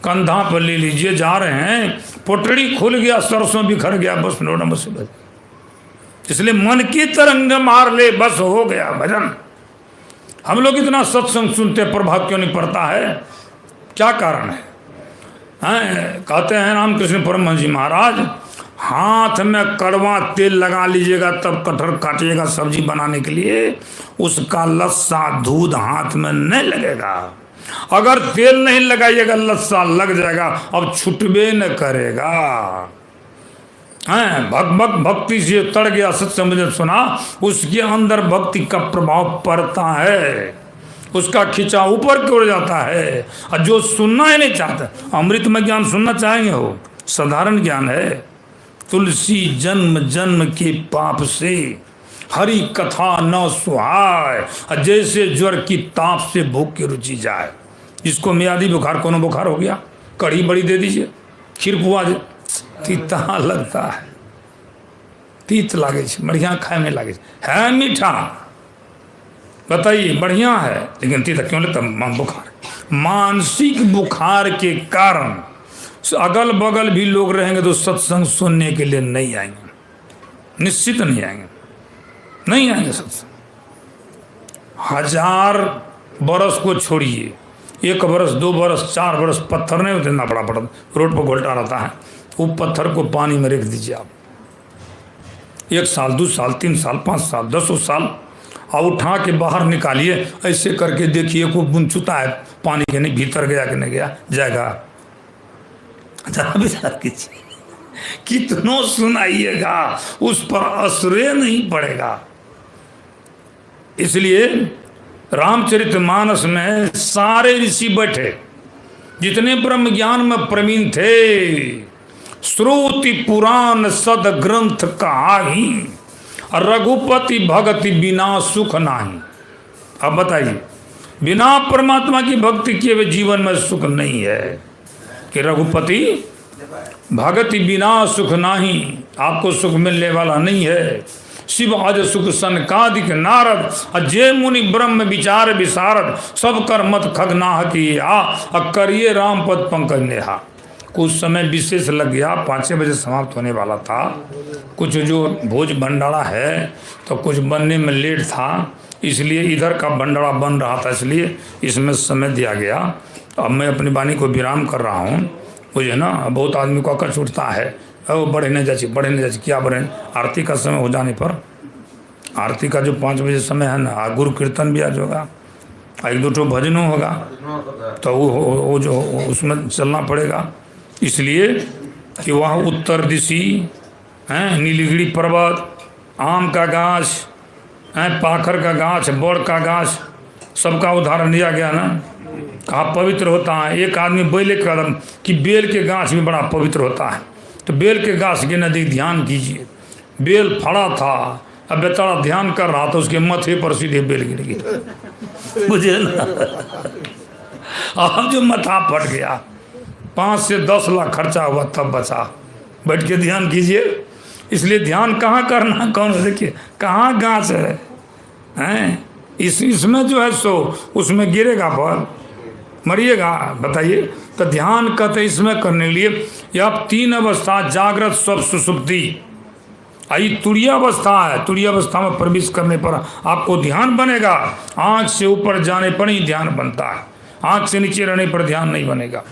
कंधा पर ले लीजिए, जा रहे हैं, पोटली खुल गया, सरसों बिखर गया, बस बड़ा मुश्किल है। इसलिए मन की तरंग मार ले, बस हो गया भजन। हम लोग इतना सत्संग सुनते, प्रभाव क्यों नहीं पड़ता है? क्या कारण है? कहते हैं रामकृष्ण परमहंस जी महाराज, हाथ में कड़वा तेल लगा लीजिएगा तब कटहल काटिएगा सब्जी बनाने के लिए, उसका लस्सा दूध हाथ में नहीं लगेगा। अगर तेल नहीं लगाइएगा लस्सा लग जाएगा, अब छुटबे न करेगा। भक्ति से तड़ गया, सत्संग सुना, उसके अंदर भक्ति का प्रभाव पड़ता है, उसका खिंचा ऊपर की ओर जाता है। और जो सुनना ही नहीं चाहता, अमृतमय ज्ञान सुनना चाहेंगे, हो साधारण ज्ञान है। तुलसी जन्म जन्म के पाप से हरि कथा न सुहाय, जैसे ज्वर की ताप से भूख की रुचि जाए। जिसको मियादी बुखार, कोनो बुखार हो गया, कढ़ी बड़ी दे दीजिए, खीर पुआ दे, तीता लगता है, तीत लागे, बढ़िया खाए में लागे है, मीठा, बताइए बढ़िया है, लेकिन तीता क्यों लगता? बुखार, मानसिक बुखार के कारण अगल बगल भी लोग रहेंगे तो सत्संग सुनने के लिए नहीं आएंगे, निश्चित नहीं आएंगे, नहीं आएंगे सत्संग। 1000 बरस को छोड़िए, 1 बरस 2 बरस 4 बरस पत्थर नहीं उतरना पड़ता, रोड पर घोलटा रहता है, वो पत्थर को पानी में रख दीजिए आप, 1 साल 2 साल 3 साल 5 साल 10 साल, और उठा के बाहर निकालिए, ऐसे करके देखिए को बूंद छूता है पानी के, नहीं भीतर गया कि नहीं गया, जाएगा। जरा विचार कीजिए, कितनों सुनाइएगा, उस पर असर नहीं पड़ेगा। इसलिए रामचरितमानस में सारे ऋषि बैठे, जितने ब्रह्म ज्ञान में प्रवीण थे, श्रुति पुराण सद ग्रंथ कहाही, रघुपति भगति बिना सुख नाही। अब बताइए, बिना परमात्मा की भक्ति किए हुए जीवन में सुख नहीं है कि रघुपति भगति बिना सुख नाही, आपको सुख मिलने वाला नहीं है। शिव अज सुख सनकादिक नारद, अजय मुनि ब्रह्म विचार विशारद, सब कर मत खगनाह किया, करिए राम पद पंकज नेहा। कुछ समय विशेष लग गया, 5-6 बजे समाप्त होने वाला था। कुछ जो भोज भंडारा है तो कुछ बनने में लेट था, इसलिए इधर का भंडारा बन रहा था, इसलिए इसमें समय दिया गया। अब मैं अपनी वाणी को विराम कर रहा हूँ। बुझे ना। बहुत आदमी को अकड़ उठता है, वो बढ़े नहीं जाए, बढ़े नहीं जाए, क्या बढ़े। आरती का समय हो जाने पर, आरती का जो 5 बजे समय है ना, गुरु कीर्तन भी आज होगा, 1-2 ठो भजनों होगा, तो वो जो उसमें चलना पड़ेगा। इसलिए कि वहाँ उत्तर दिशी हैं, नीलगिरी पर्वत, आम का गाछ हैं, पाखर का गाछ, बड़ का गाछ, सबका उदाहरण दिया गया ना। कहा पवित्र होता है। एक आदमी बेल के कदम कि बेल के गाछ भी बड़ा पवित्र होता है, तो बेल के गाछ के नज़दीक ध्यान कीजिए। बेल फड़ा था, अब बेचारा ध्यान कर रहा था, उसके माथे पर सीधे बेल गिर गया, बुझे ना। अब जो माथा फट गया, 5 से 10 लाख खर्चा हुआ, तब बचा। बैठ के ध्यान कीजिए। इसलिए ध्यान कहाँ करना, कौन देखिए कहाँ गाछ है इसमें जो है सो उसमें गिरेगा फल, मरिएगा, बताइए। तो ध्यान कहते इसमें करने के लिए ये आप 3 अवस्था, जागृत, स्वप्न, सुषुप्ति, आई तुरीय अवस्था है। तुरीय अवस्था में प्रवेश करने पर आपको ध्यान बनेगा। आँख से ऊपर जाने पर ही ध्यान बनता है, आँख से नीचे रहने पर ध्यान नहीं बनेगा।